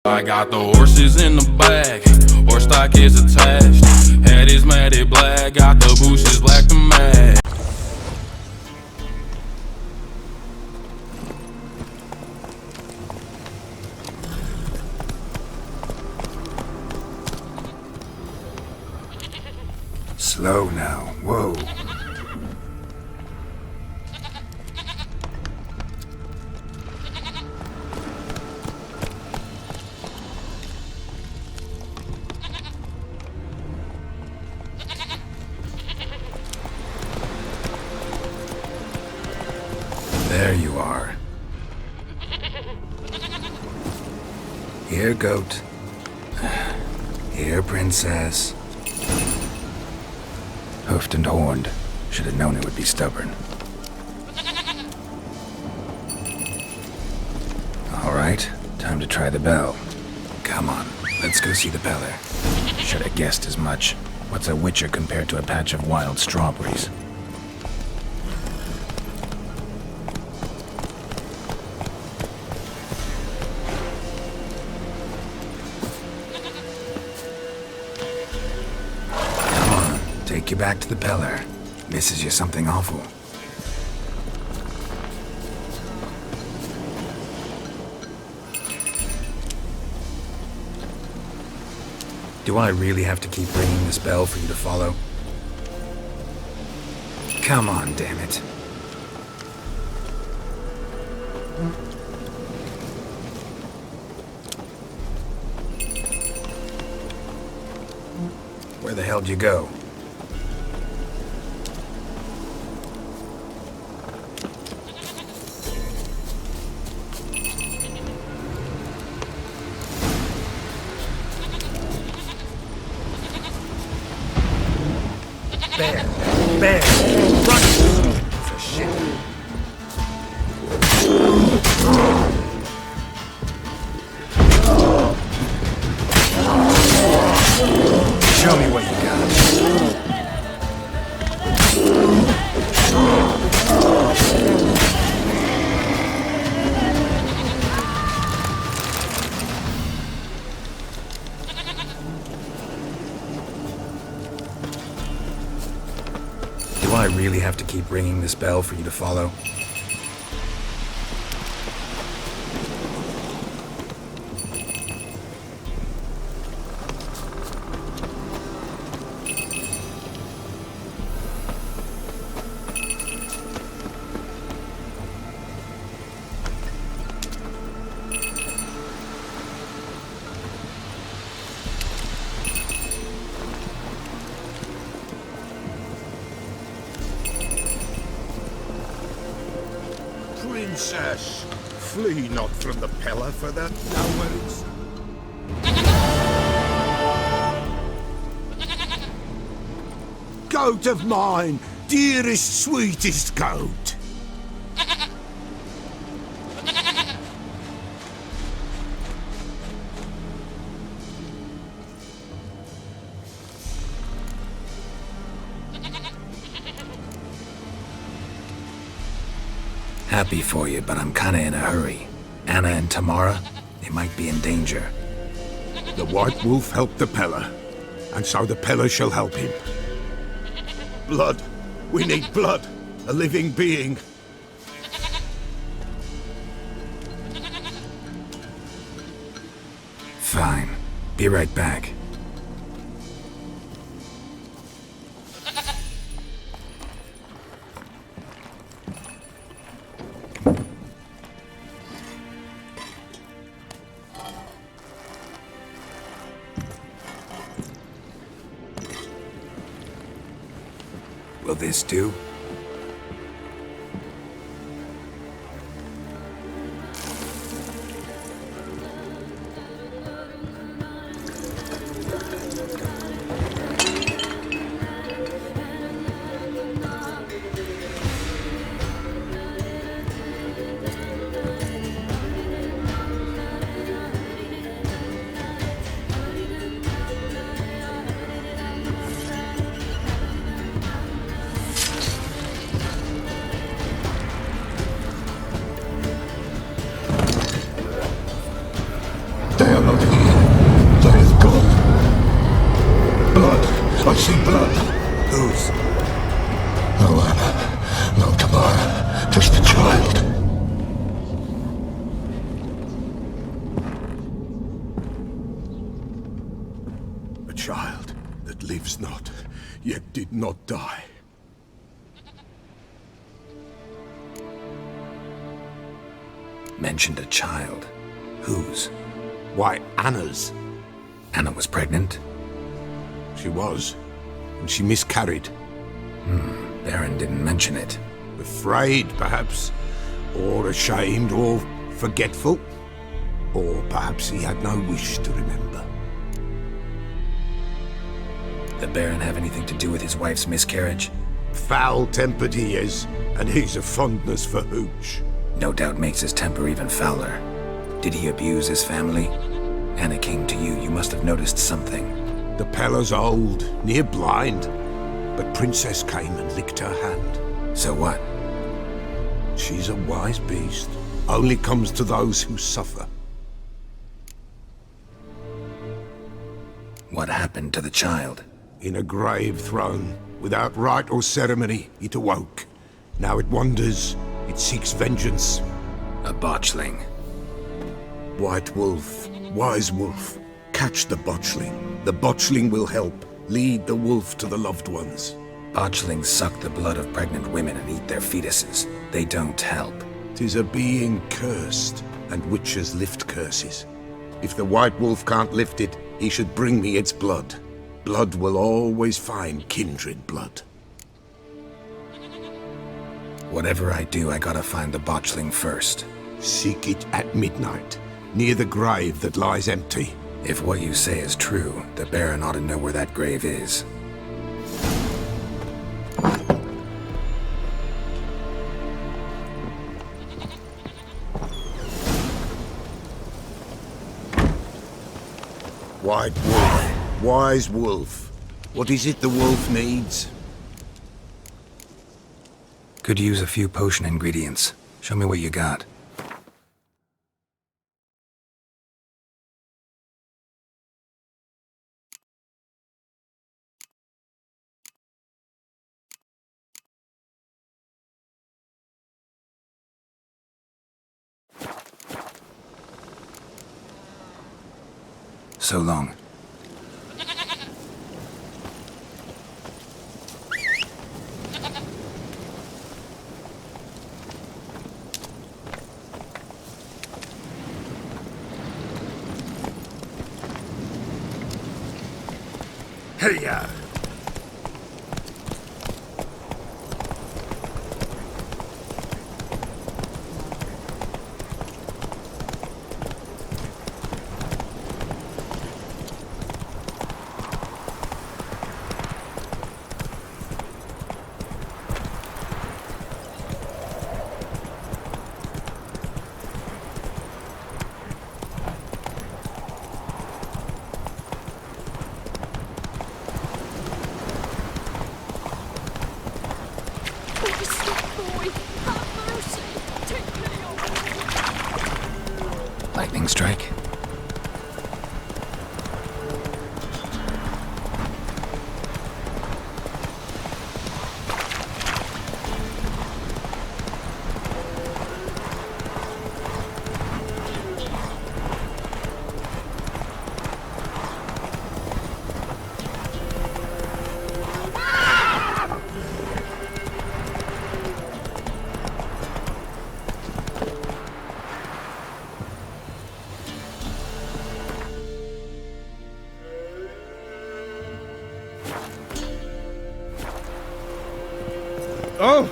I got the horses in the back, horse stock is attached. Head is matted black, got the bushes black to match. Slow now, whoa. There you are. Here, goat. Here, princess. Hoofed and horned. Should have known it would be stubborn. All right, time to try the bell. Come on, let's go see the Peller. Should have guessed as much. What's a witcher compared to a patch of wild strawberries? Take you back to the Peller. Misses you something awful. Do I really have to keep ringing this bell for you to follow? Come on, damn it. Where the hell'd you go? Bear! Run! For shit. Show me what you got. Do I really have to keep ringing this bell for you to follow? Princess, flee not from the Peller for that cowards. Goat of mine, dearest, sweetest goat. Happy for you, but I'm kinda in a hurry. Anna and Tamara, they might be in danger. The White Wolf helped the Peller, and so the Peller shall help him. Blood. We need blood. A living being. Fine. Be right back. Will this do? I see blood. Whose? No Anna, no Tamara, just the child. A child that lives not, yet did not die. Mentioned a child. Whose? Why, Anna's. Anna was pregnant? She was, and she miscarried. Baron didn't mention it. Afraid, perhaps, or ashamed, or forgetful. Or perhaps he had no wish to remember. The Baron have anything to do with his wife's miscarriage? Foul-tempered he is, and he's a fondness for hooch. No doubt makes his temper even fouler. Did he abuse his family? Anna came to you. You must have noticed something. The Pella's old, near blind, but Princess came and licked her hand. So what? She's a wise beast. Only comes to those who suffer. What happened to the child? In a grave thrown, without rite or ceremony, it awoke. Now it wanders, it seeks vengeance. A botchling. White Wolf, Wise Wolf, catch the botchling. The botchling will help, lead the wolf to the loved ones. Botchlings suck the blood of pregnant women and eat their fetuses. They don't help. 'Tis a being cursed, and witches lift curses. If the White Wolf can't lift it, he should bring me its blood. Blood will always find kindred blood. Whatever I do, I gotta find the botchling first. Seek it at midnight, near the grave that lies empty. If what you say is true, the Baron ought to know where that grave is. White Wolf, Wise Wolf. What is it the wolf needs? Could use a few potion ingredients. Show me what you got. So long. Hey-ya! Lightning strike. Oh!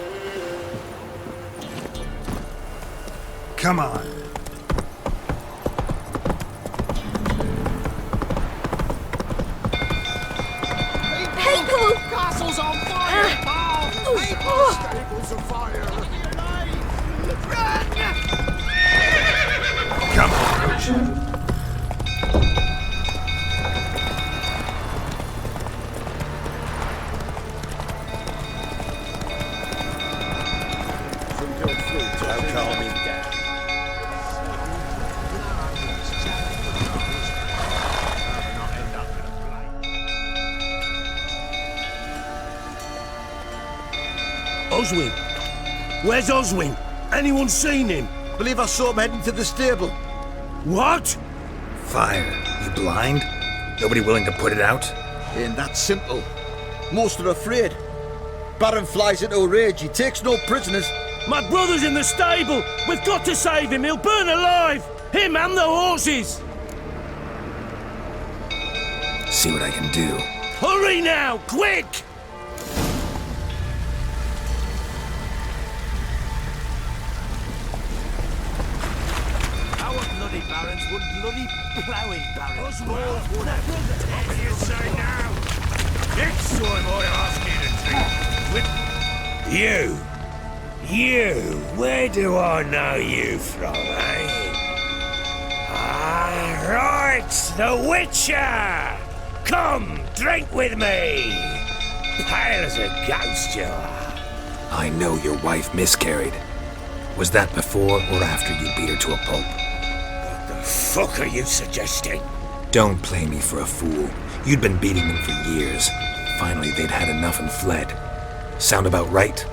Come on. People! Castle's on fire, pal! People's stables are fire! Run! Come on, Roach. Oswin? Where's Oswin? Anyone seen him? Believe I saw him heading to the stable. What? Fire. You blind? Nobody willing to put it out? Ain't that simple. Most are afraid. Baron flies into a rage. He takes no prisoners. My brother's in the stable. We've got to save him. He'll burn alive. Him and the horses. See what I can do. Hurry now, quick! Our bloody barons were bloody ploughing barons. What do you say now? Next time I ask you to take with... You, where do I know you from, eh? Ah, right, the Witcher! Come, drink with me! Pale as a ghost you are. I know your wife miscarried. Was that before or after you beat her to a pulp? What the fuck are you suggesting? Don't play me for a fool. You'd been beating them for years. Finally, they'd had enough and fled. Sound about right?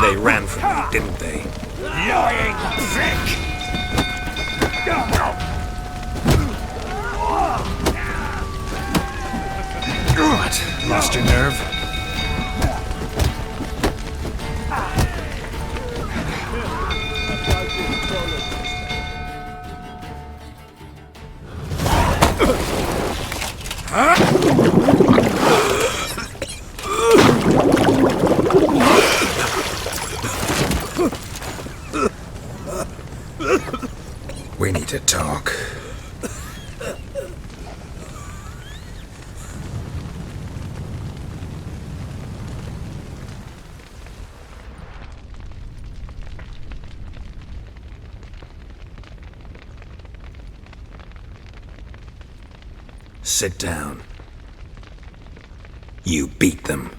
They ran from you, didn't they? Lying prick! What? Lost your nerve? We need to talk. Sit down. You beat them.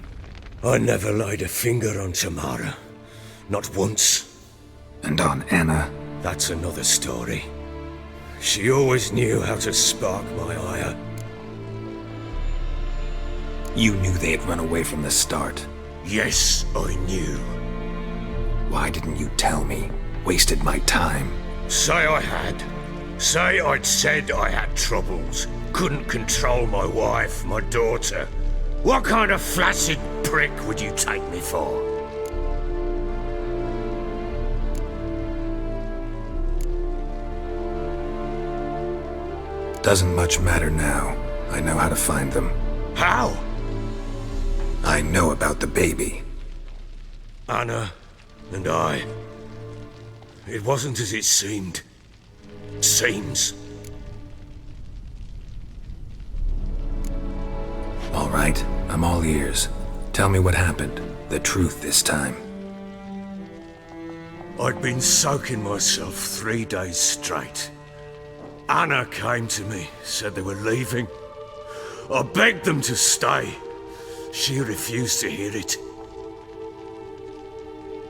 I never laid a finger on Tamara. Not once. And on Anna? That's another story. She always knew how to spark my ire. You knew they had run away from the start. Yes, I knew. Why didn't you tell me? Wasted my time. Say I had. Say I'd said I had troubles. Couldn't control my wife, my daughter. What kind of flaccid prick would you take me for? Doesn't much matter now. I know how to find them. How? I know about the baby. Anna and I. It wasn't as it seemed. Seems. All right, I'm all ears. Tell me what happened. The truth this time. I'd been soaking myself 3 days straight. Anna came to me, said they were leaving. I begged them to stay. She refused to hear it.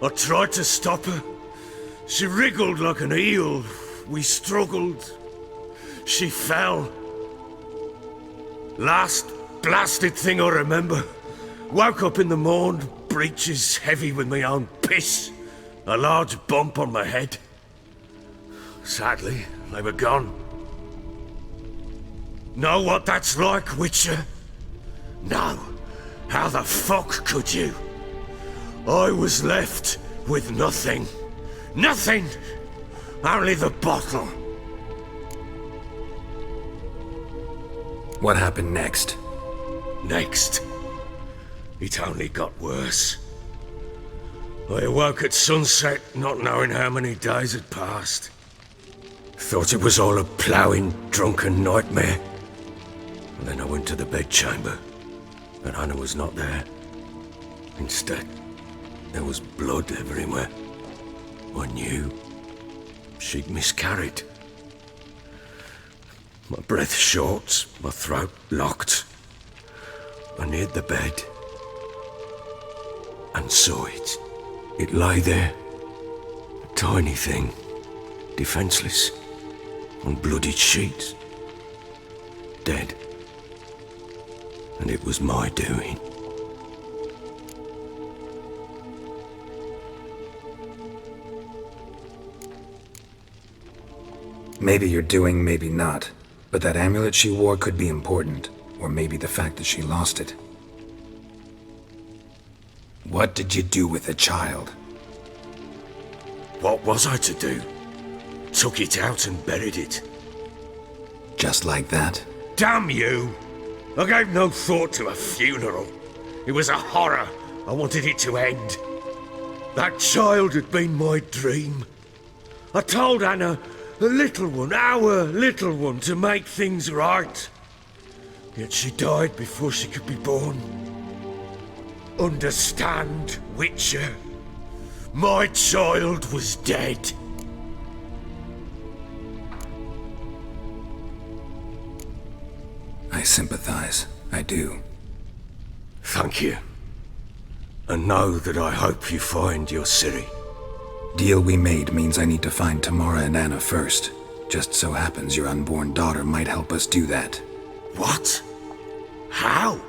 I tried to stop her. She wriggled like an eel. We struggled. She fell. Last blasted thing I remember. Woke up in the morn, breeches heavy with my own piss. A large bump on my head. Sadly, they were gone. Know what that's like, Witcher? No. How the fuck could you? I was left with nothing. Nothing! Only the bottle. What happened next? Next? It only got worse. I awoke at sunset, not knowing how many days had passed. Thought it was all a ploughing, drunken nightmare. And then I went to the bedchamber, and Anna was not there. Instead, there was blood everywhere. I knew she'd miscarried. My breath short, my throat locked. I neared the bed and saw it. It lay there, a tiny thing, defenseless, on bloodied sheets, dead. and it was my doing. Maybe you're doing, maybe not. But that amulet she wore could be important. Or maybe the fact that she lost it. What did you do with the child? What was I to do? Took it out and buried it. Just like that? Damn you! I gave no thought to a funeral. It was a horror. I wanted it to end. That child had been my dream. I told Anna, the little one, our little one, to make things right. Yet she died before she could be born. Understand, Witcher? My child was dead. I sympathize. I do. Thank you. And know that I hope you find your Ciri. Deal we made means I need to find Tamara and Anna first. Just so happens your unborn daughter might help us do that. What? How?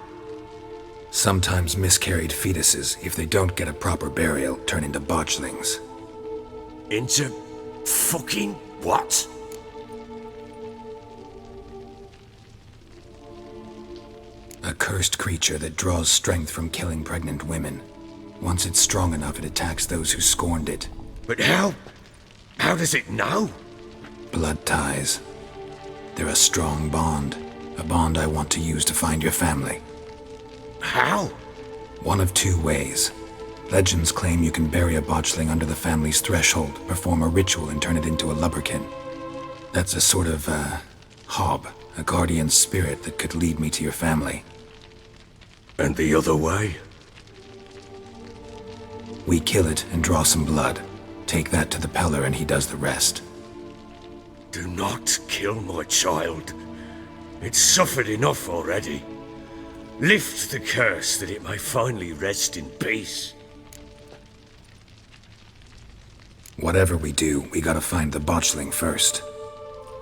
Sometimes miscarried fetuses, if they don't get a proper burial, turn into botchlings. Into fucking what? A cursed creature that draws strength from killing pregnant women. Once it's strong enough, it attacks those who scorned it. But how? How does it know? Blood ties. They're a strong bond. A bond I want to use to find your family. How? One of two ways. Legends claim you can bury a botchling under the family's threshold, perform a ritual, and turn it into a lubberkin. That's a sort of, hob, a guardian spirit that could lead me to your family. And the other way? We kill it and draw some blood. Take that to the Peller and he does the rest. Do not kill my child. It's suffered enough already. Lift the curse that it may finally rest in peace. Whatever we do, we gotta find the botchling first.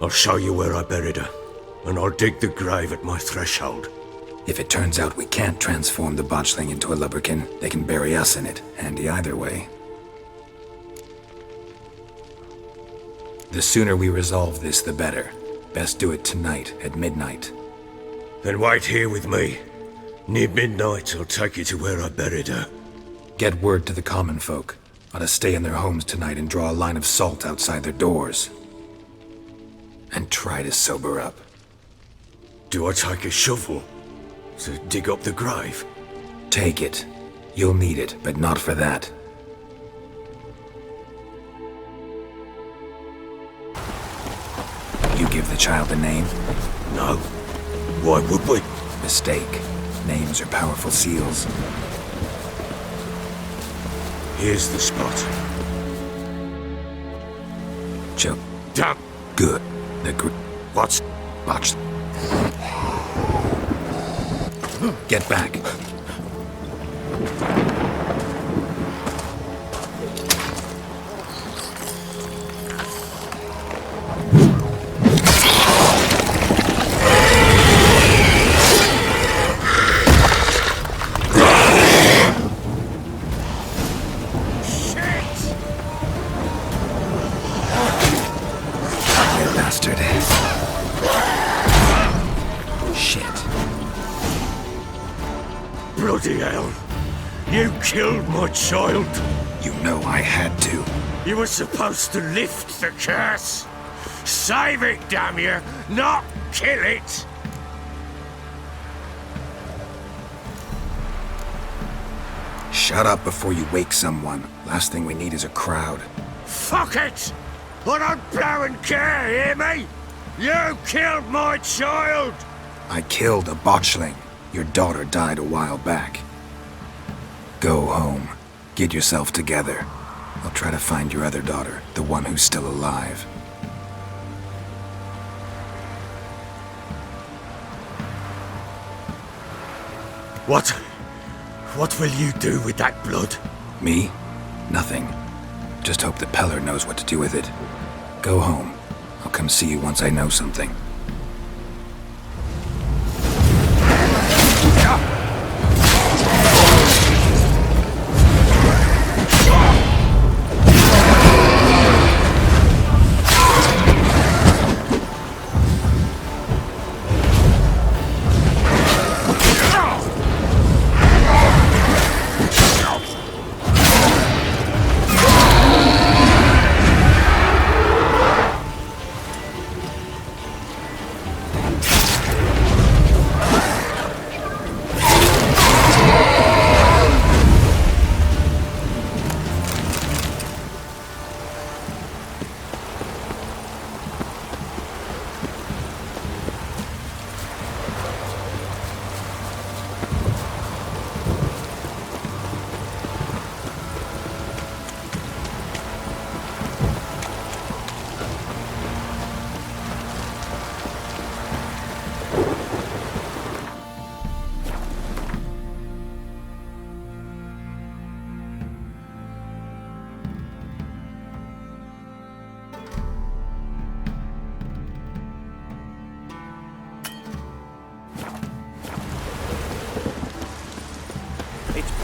I'll show you where I buried her, and I'll dig the grave at my threshold. If it turns out we can't transform the botchling into a lubberkin, they can bury us in it. Handy either way. The sooner we resolve this, the better. Best do it tonight, at midnight. Then wait here with me. Near midnight, I'll take you to where I buried her. Get word to the common folk. Ought to stay in their homes tonight and draw a line of salt outside their doors. And try to sober up. Do I take a shovel to dig up the grave? Take it. You'll need it, but not for that. You give the child a name? No. Why would we? Mistake. Names are powerful seals. Here's the spot. Joe. Damn. Good. What's... Botch. Get back. Bloody hell. You killed my child. You know I had to. You were supposed to lift the curse. Save it, damn you, not kill it. Shut up before you wake someone. Last thing we need is a crowd. Fuck it! I don't blow and care, hear me? You killed my child! I killed a botchling. Your daughter died a while back. Go home. Get yourself together. I'll try to find your other daughter, the one who's still alive. What will you do with that blood? Me? Nothing. Just hope that Peller knows what to do with it. Go home. I'll come see you once I know something.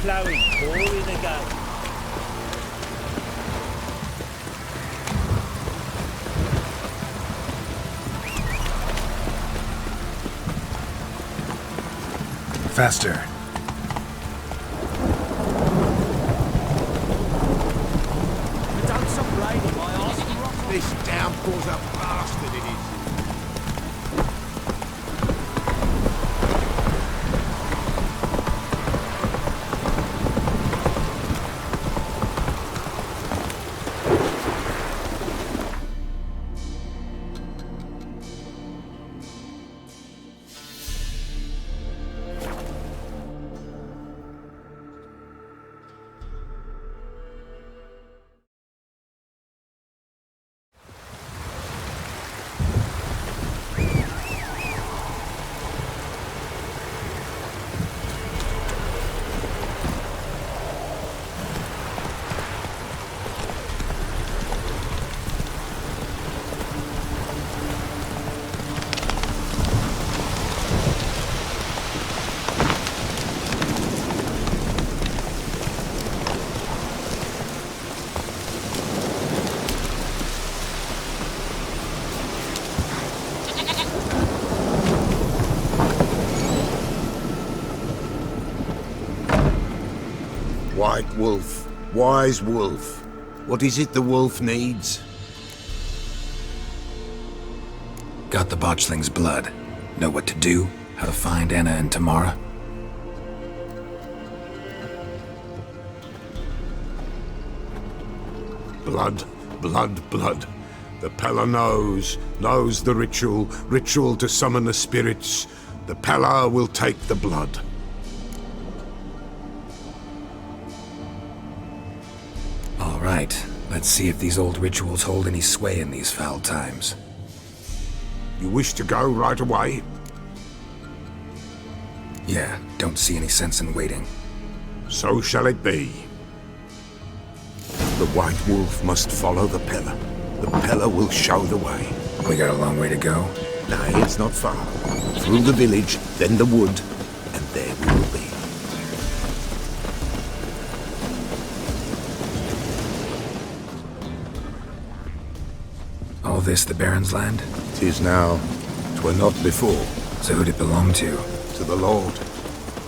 flowing, pouring again. Faster. Don't stop raining, my arse. This downpour's a bastard, it is. White wolf, wise wolf. What is it the wolf needs? Got the botchling's blood. Know what to do? How to find Anna and Tamara? Blood, blood, blood. The Pella knows the ritual to summon the spirits. The Pella will take the blood. All right, let's see if these old rituals hold any sway in these foul times. You wish to go right away? Yeah, don't see any sense in waiting. So shall it be. The White Wolf must follow the Pella. The Pella will show the way. We got a long way to go. Nay, it's not far. Through the village, then the wood, and there we will be. All this the Baron's land? 'Tis now. 'Twere not before. So who'd it belong to? To the Lord.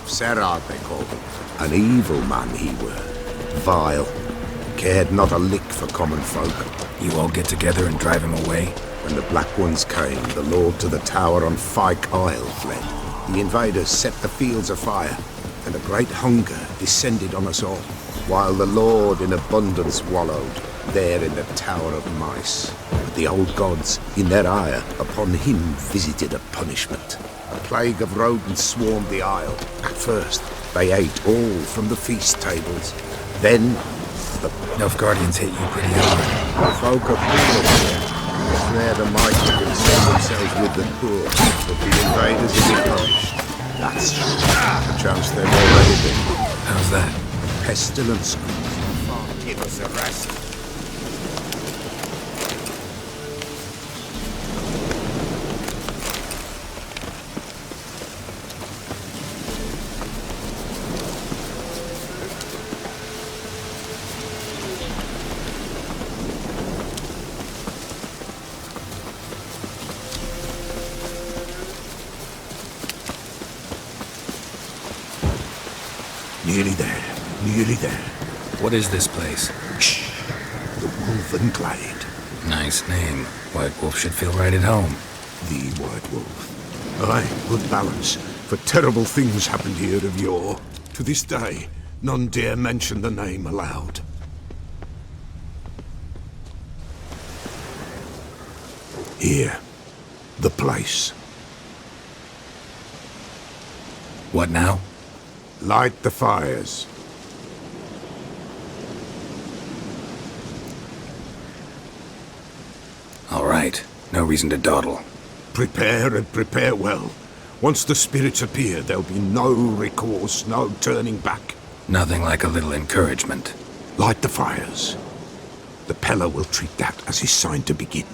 Serad, they called him. An evil man he were. Vile. Cared not a lick for common folk. You all get together and drive him away? When the Black Ones came, the Lord to the tower on Fyke Isle fled. The invaders set the fields afire, and a great hunger descended on us all, while the Lord in abundance wallowed, there in the Tower of Mice. But the old gods, in their ire, upon him visited a punishment. A plague of rodents swarmed the isle. At first, they ate all from the feast tables. Then, the Nilfgaardians hit you pretty hard. folk are poor here. There the mighty concern themselves with the poor, but the invaders have been punished. That's true. Perchance they've already been. How's that? Pestilence. Give us a rest. Nearly there. Nearly there. What is this place? Shh. The Wolven Glade. Nice name. White Wolf should feel right at home. The White Wolf. Aye, good balance. For terrible things happened here of yore. To this day, none dare mention the name aloud. Here. The place. What now? Light the fires. All right. No reason to dawdle. Prepare and prepare well. Once the spirits appear, there'll be no recourse, no turning back. Nothing like a little encouragement. Light the fires. The Pella will treat that as his sign to begin.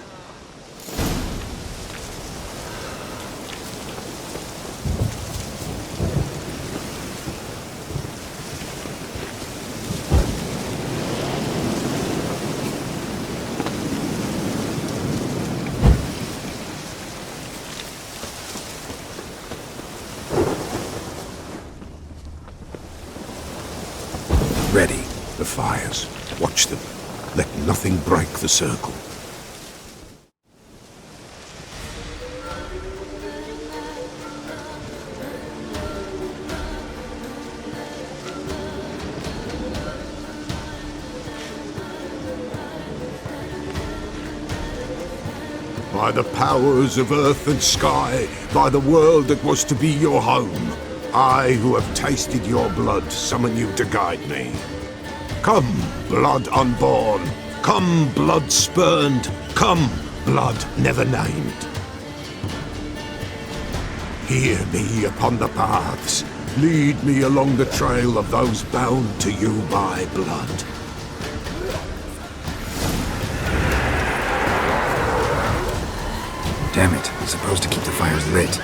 fires. Watch them. Let nothing break the circle. By the powers of earth and sky, by the world that was to be your home, I, who have tasted your blood, summon you to guide me. Come, blood unborn. Come, blood spurned. Come, blood never named. Hear me upon the paths. Lead me along the trail of those bound to you by blood. Damn it, I'm supposed to keep the fires lit.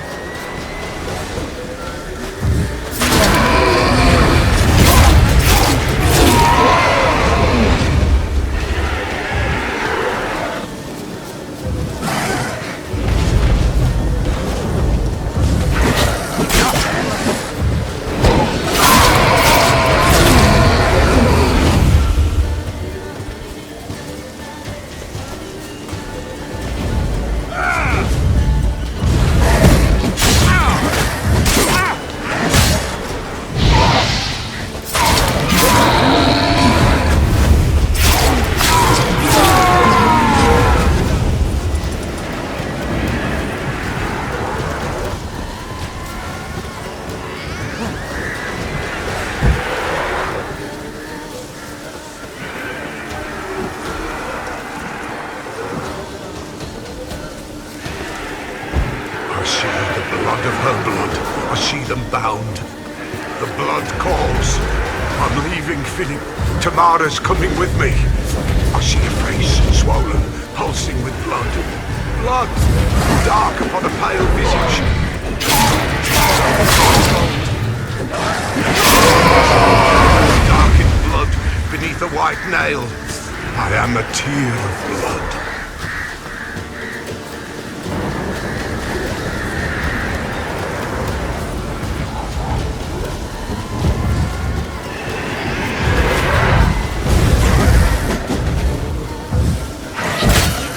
I see the blood of her blood. I see them bound. The blood calls. I'm leaving Philip. Tamara's coming with me. I see a face swollen, pulsing with blood. Blood! Dark upon a pale visage. Dark in blood, beneath a white nail. I am a tear of blood.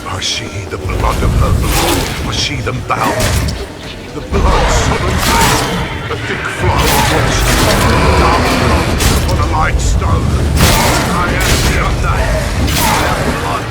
I see the blood of her blood. I see them bound. The blood summons me. A thick flow of monsters. Dark blood upon a light stone. I am the unnamed. I am blood.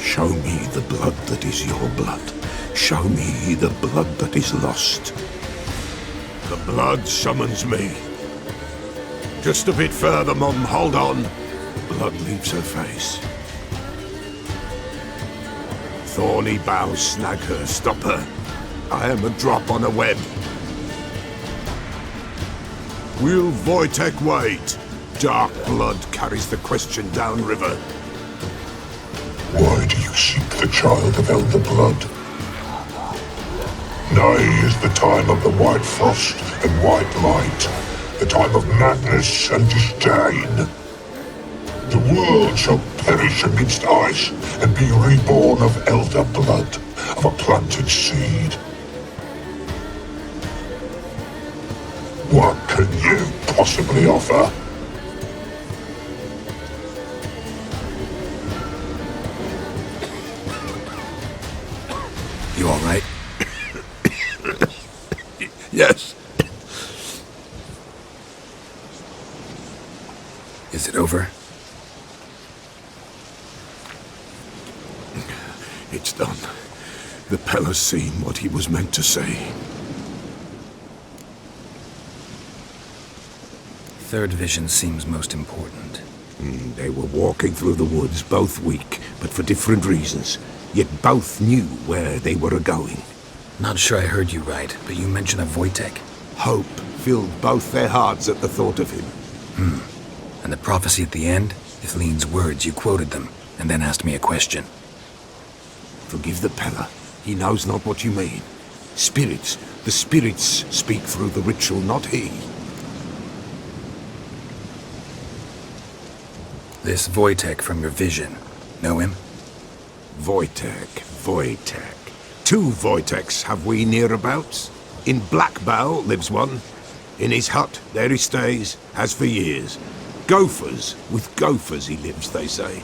Show me the blood that is your blood. Show me the blood that is lost. The blood summons me. Just a bit further, Mum. Hold on. Blood leaves her face. Thorny boughs snag her. Stop her. I am a drop on a web. Will Wojtek wait? Dark blood carries the question downriver. Why do you seek the child of elder blood? Nigh is the time of the white frost and white light, the time of madness and disdain. The world shall perish amidst ice and be reborn of elder blood, of a planted seed. What can you possibly offer? You all right? Yes. Is it over? It's done. The Pella's seen what he was meant to say. Third vision seems most important. They were walking through the woods, both weak, but for different reasons. yet both knew where they were going. Not sure I heard you right, but you mentioned a Wojtek. Hope filled both their hearts at the thought of him. And the prophecy at the end? Ithlinne's words, you quoted them, and then asked me a question. Forgive the Pella. He knows not what you mean. Spirits, the spirits speak through the ritual, not he. This Wojtek from your vision, know him? Wojtek. Two Wojteks have we nearabouts. In Blackbow lives one. In his hut, there he stays, has for years. Gophers, with gophers he lives, they say.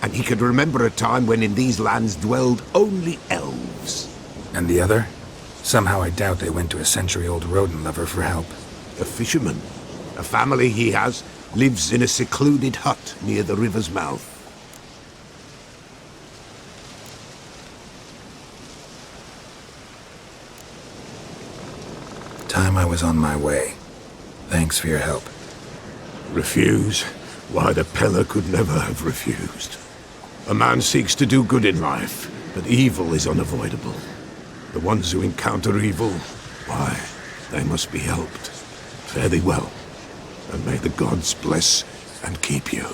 And he could remember a time when in these lands dwelled only elves. And the other? Somehow I doubt they went to a century-old rodent lover for help. A fisherman. A family he has lives in a secluded hut near the river's mouth. Time I was on my way. Thanks for your help. Refuse? Why, the Pella could never have refused. A man seeks to do good in life, but evil is unavoidable. The ones who encounter evil, why, they must be helped. Fare thee well, and may the gods bless and keep you.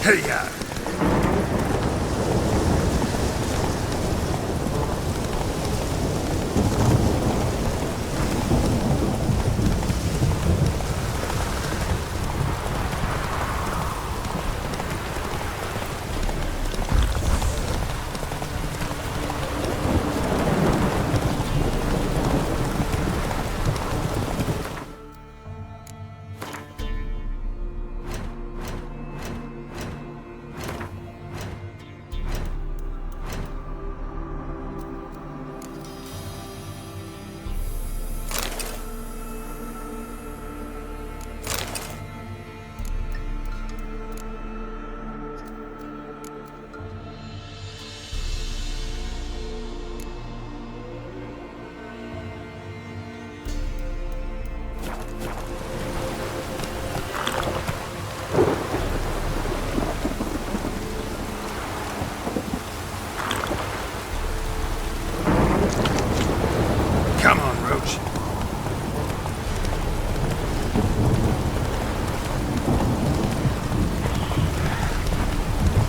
Hey-ya! Come on, Roach.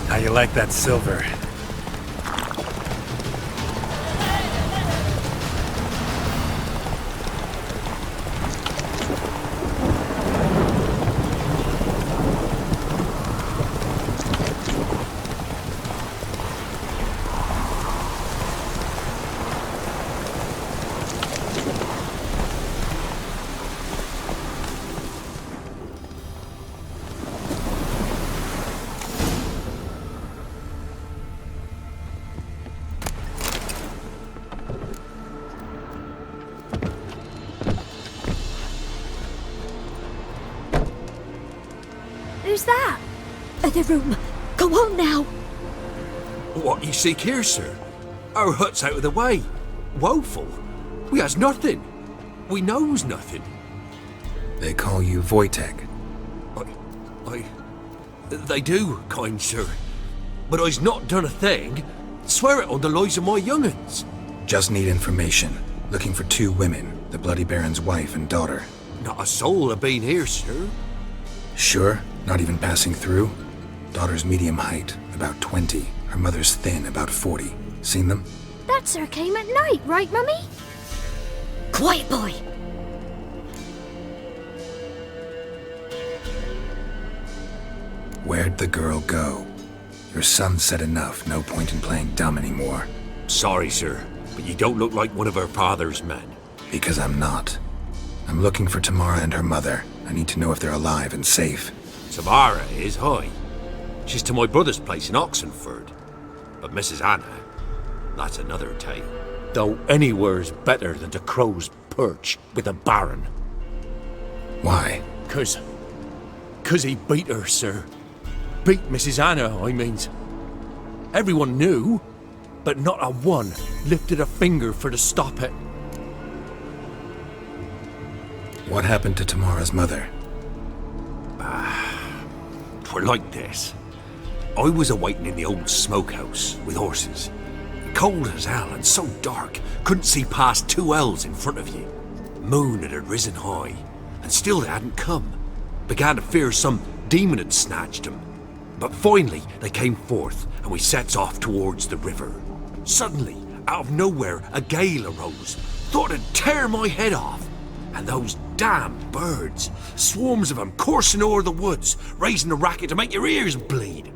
How you like that silver? Who's that? Other room. Go on now. What you seek here, sir? Our hut's out of the way. Woeful. We has nothing. We knows nothing. They call you Wojtek. They do, kind sir. But I's not done a thing. Swear it on the lives of my young'uns. Just need information. Looking for two women, the Bloody Baron's wife and daughter. Not a soul have been here, sir. Sure? Not even passing through? Daughter's medium height, about 20. Her mother's thin, about 40. Seen them? That sir came at night, right, Mummy? Quiet, boy. Where'd the girl go? Your son said enough. No point in playing dumb anymore. Sorry, sir, but you don't look like one of her father's men. Because I'm not. I'm looking for Tamara and her mother. I need to know if they're alive and safe. Tamara is, hi. She's to my brother's place in Oxenford. But Mrs. Anna, that's another tale. Though anywhere's better than to Crow's Perch with a baron. Why? 'Cause he beat her, sir. Beat Mrs. Anna, I means. Everyone knew, but not a one lifted a finger for to stop it. What happened to Tamara's mother? Twere like this. I was awaiting in the old smokehouse with horses. Cold as hell and so dark, couldn't see past 2 ells in front of you. Moon had risen high, and still they hadn't come. Began to fear some demon had snatched them. But finally they came forth, and we sets off towards the river. Suddenly, out of nowhere, a gale arose. Thought it'd tear my head off. And those damn birds, swarms of them coursing o'er the woods, raising a racket to make your ears bleed.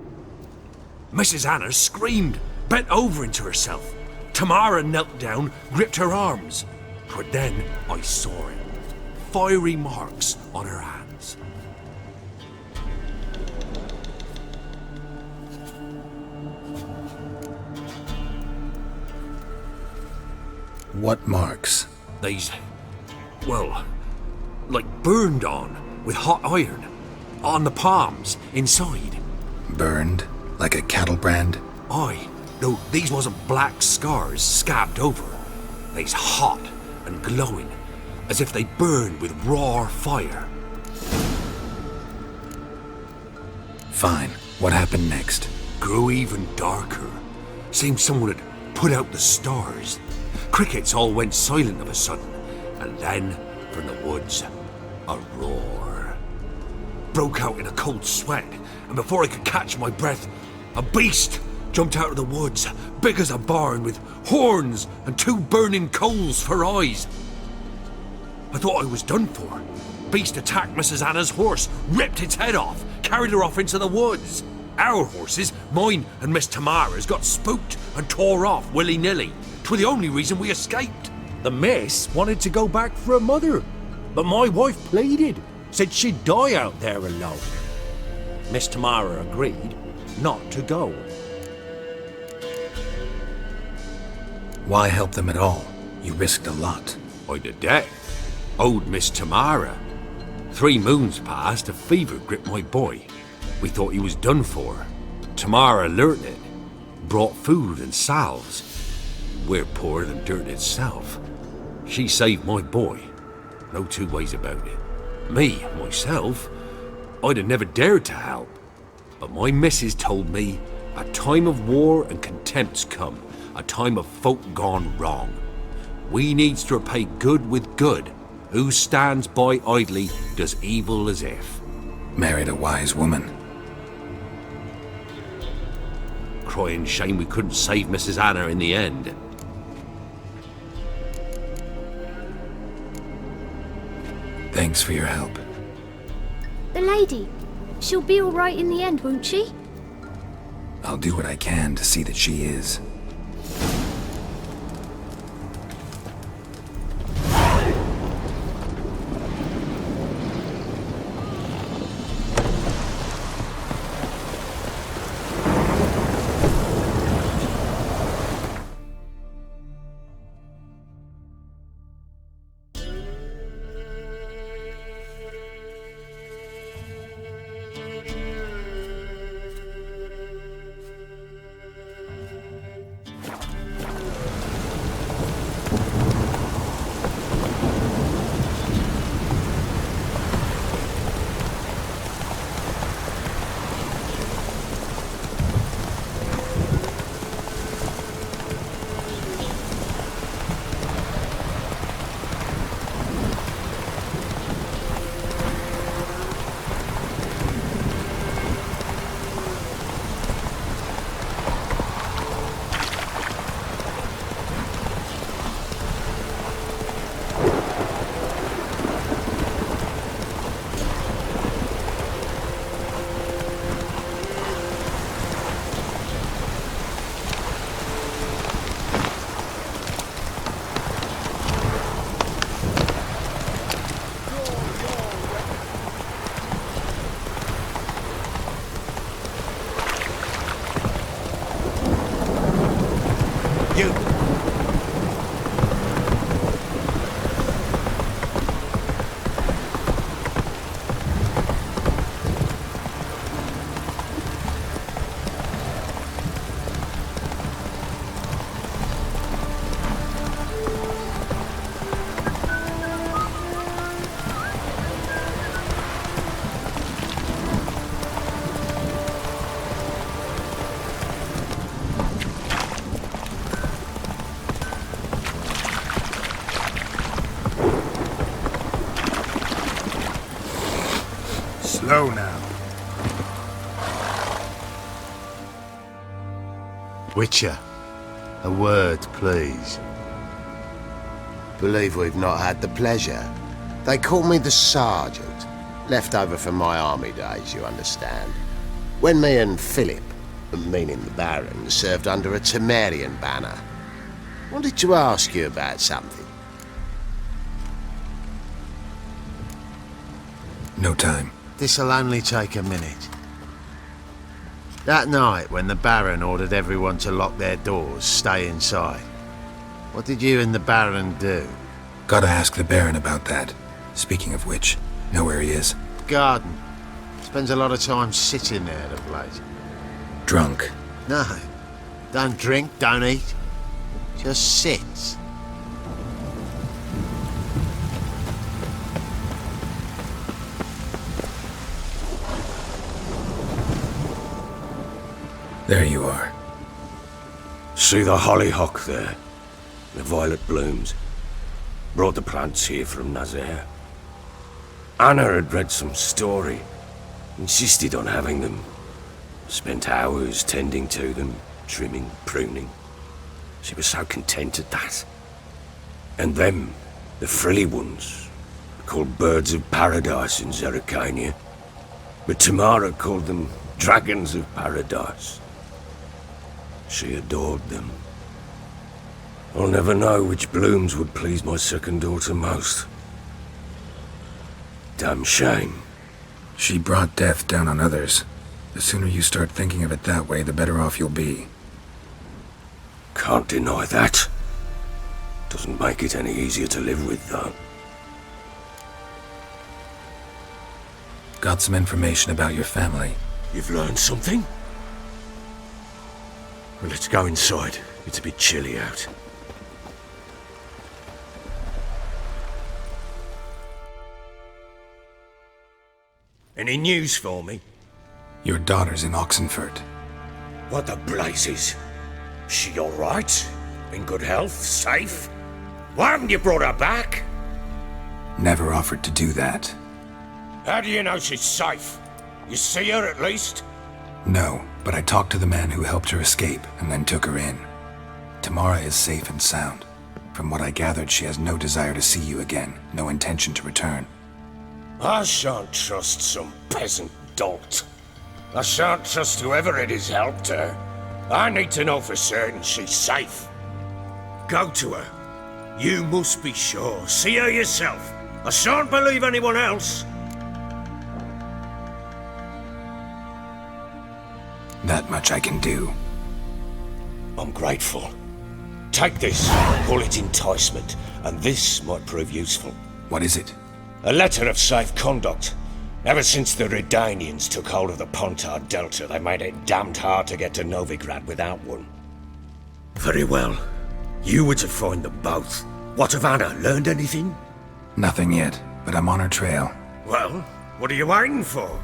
Mrs. Anna screamed, bent over into herself. Tamara knelt down, gripped her arms. But then I saw it. Fiery marks on her hands. What marks? These, well, like burned on with hot iron. On the palms, inside. Burned? Like a cattle brand? Aye, though these wasn't black scars scabbed over. They's hot and glowing, as if they burned with raw fire. Fine. What happened next? Grew even darker. Seemed someone had put out the stars. Crickets all went silent of a sudden, and then, from the woods, a roar. Broke out in a cold sweat, and before I could catch my breath, a beast jumped out of the woods, big as a barn, with horns and 2 burning coals for eyes. I thought I was done for. Beast attacked Mrs. Anna's horse, ripped its head off, carried her off into the woods. Our horses, mine and Miss Tamara's, got spooked and tore off willy-nilly. 'Twere the only reason we escaped. The miss wanted to go back for her mother, but my wife pleaded, said she'd die out there alone. Miss Tamara agreed not to go. Why help them at all? You risked a lot. I'd a debt. Owed Miss Tamara. 3 moons passed, a fever gripped my boy. We thought he was done for. Tamara learnt it. Brought food and salves. We're poorer than dirt itself. She saved my boy. No 2 ways about it. Me, myself, I'd have never dared to help. But my missus told me a time of war and contempt's come. A time of folk gone wrong. We needs to repay good with good. Who stands by idly does evil as if. Married a wise woman. Crying shame we couldn't save Mrs. Anna in the end. Thanks for your help. The lady. She'll be all right in the end, won't she? I'll do what I can to see that she is. Go now. Witcher, a word, please. Believe we've not had the pleasure. They call me the Sergeant. Left over from my army days, you understand. When me and Philip, meaning the Baron, served under a Temerian banner. Wanted to ask you about something. No time. This'll only take a minute. That night, when the Baron ordered everyone to lock their doors, stay inside, what did you and the Baron do? Gotta ask the Baron about that. Speaking of which, know where he is? Garden. Spends a lot of time sitting there of late. Drunk. No. Don't drink, don't eat. Just sits. There you are. See the hollyhock there? The violet blooms. Brought the plants here from Nazaire. Anna had read some story. Insisted on having them. Spent hours tending to them, trimming, pruning. She was so content at that. And them, the frilly ones, called birds of paradise in Zerrikania. But Tamara called them dragons of paradise. She adored them. I'll never know which blooms would please my second daughter most. Damn shame. She brought death down on others. The sooner you start thinking of it that way, the better off you'll be. Can't deny that. Doesn't make it any easier to live with, though. Got some information about your family. You've learned something? Well, let's go inside. It's a bit chilly out. Any news for me? Your daughter's in Oxenfurt. What the blazes? She all right? In good health? Safe? Why haven't you brought her back? Never offered to do that. How do you know she's safe? You see her at least? No, but I talked to the man who helped her escape and then took her in. Tamara is safe and sound. From what I gathered, she has no desire to see you again, no intention to return. I shan't trust some peasant dolt. I shan't trust whoever it is helped her. I need to know for certain she's safe. Go to her. You must be sure. See her yourself. I shan't believe anyone else. That much I can do. I'm grateful. Take this, call it enticement, and this might prove useful. What is it? A letter of safe conduct. Ever since the Redanians took hold of the Pontar Delta, they made it damned hard to get to Novigrad without one. Very well. You were to find them both. What of Anna? Learned anything? Nothing yet, but I'm on her trail. Well, what are you waiting for?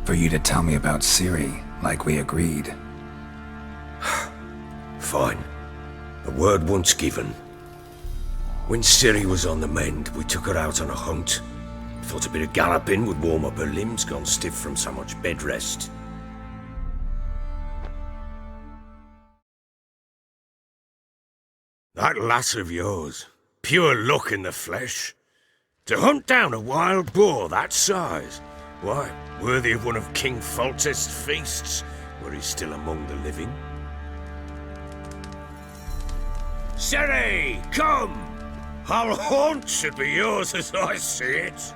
For you to tell me about Ciri, like we agreed. Fine. A word once given. When Ciri was on the mend, we took her out on a hunt. Thought a bit of galloping would warm up her limbs, gone stiff from so much bed rest. That lass of yours, pure luck in the flesh. To hunt down a wild boar that size, why, worthy of one of King Foltest's feasts, were he still among the living. Ciri, come! Whole haunt should be yours as I see it.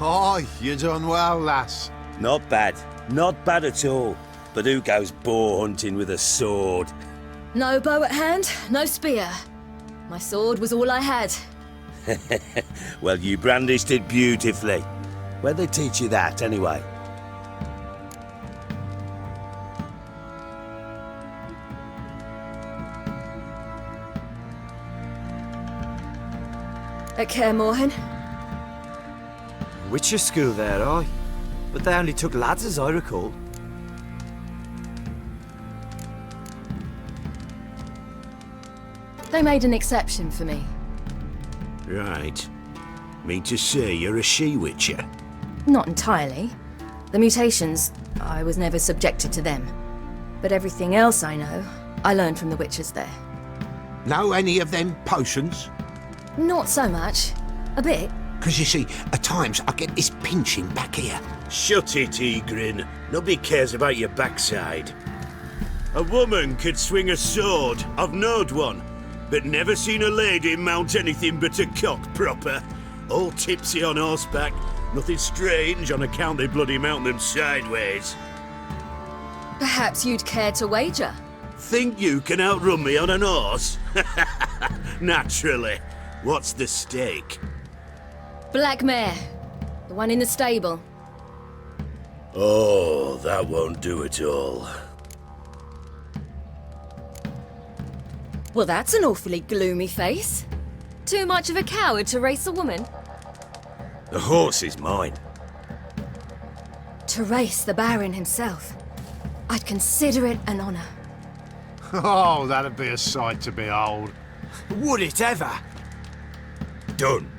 Aye, you done well, lass. Not bad. Not bad at all. But who goes boar hunting with a sword? No bow at hand, no spear. My sword was all I had. Well, you brandished it beautifully. Where'd they teach you that, anyway? At Kaer Morhen. Witcher school there, aye. But they only took lads, as I recall. They made an exception for me. Right. Mean to say you're a she-witcher? Not entirely. The mutations, I was never subjected to them. But everything else I know, I learned from the witches there. Know any of them potions? Not so much. A bit. Because you see, at times I get this pinching back here. Shut it, Egrin. Nobody cares about your backside. A woman could swing a sword. I've knowed one. But never seen a lady mount anything but a cock proper. All tipsy on horseback. Nothing strange on account they bloody mount them sideways. Perhaps you'd care to wager? Think you can outrun me on an horse? Naturally. What's the stake? Black mare. The one in the stable. Oh, that won't do at all. Well, that's an awfully gloomy face. Too much of a coward to race a woman? The horse is mine. To race the Baron himself. I'd consider it an honor. Oh, that'd be a sight to behold. Would it ever? Done.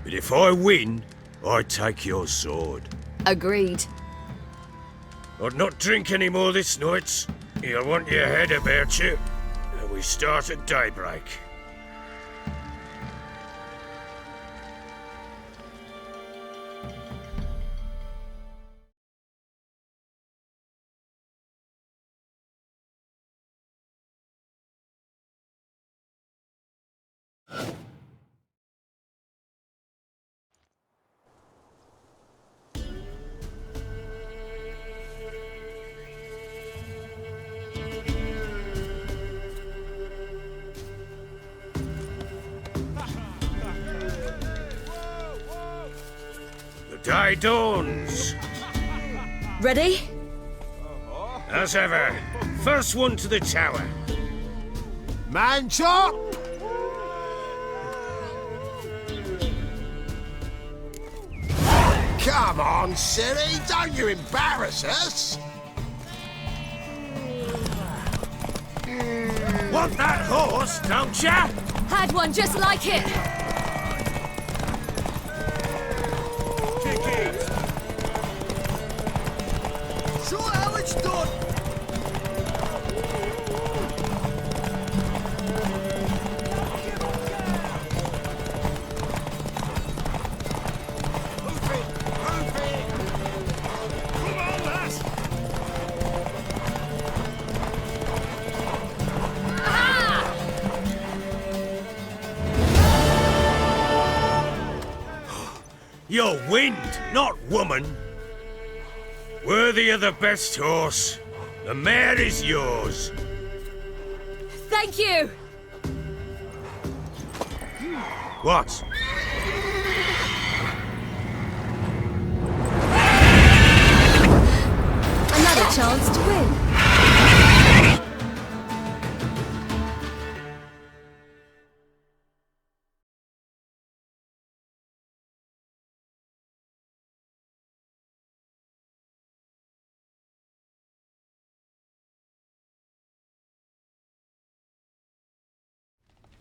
But if I win, I take your sword. Agreed. I'd not drink any more this night. You'll want your head about you. And we start at daybreak. Day dawns. Ready? As ever, first one to the tower. Man chop! Come on, Ciri, don't you embarrass us! Want that horse, don't ya? Had one just like it. Show how it's done! Move it! Move it! Come on, lass! You're wind, not woman. Worthy of the best horse. The mare is yours. Thank you! What? Another chance to win.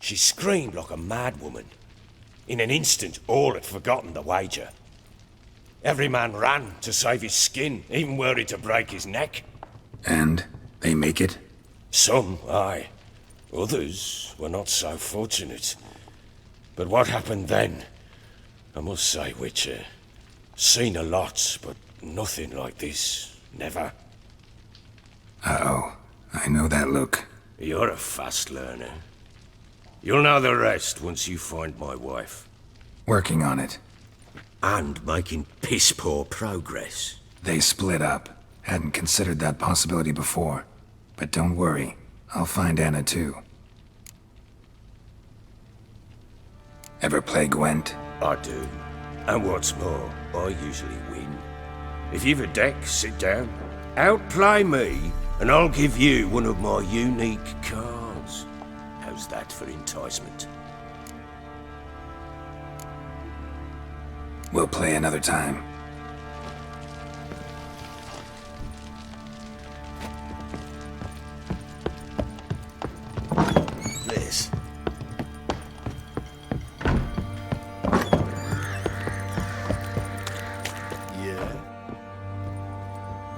She screamed like a mad woman. In an instant, all had forgotten the wager. Every man ran to save his skin, even were it to break his neck. And they make it? Some, aye. Others were not so fortunate. But what happened then? I must say, Witcher, seen a lot, but nothing like this. Never. Uh-oh. I know that look. You're a fast learner. You'll know the rest once you find my wife. Working on it. And making piss-poor progress. They split up. Hadn't considered that possibility before. But don't worry. I'll find Anna too. Ever play Gwent? I do. And what's more, I usually win. If you've a deck, sit down. Outplay me, and I'll give you one of my unique cards. How's that for enticement? We'll play another time. This.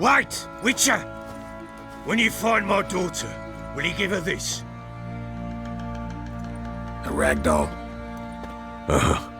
Wait, Witcher! When you find my daughter, will you give her this? A rag doll. Uh-huh.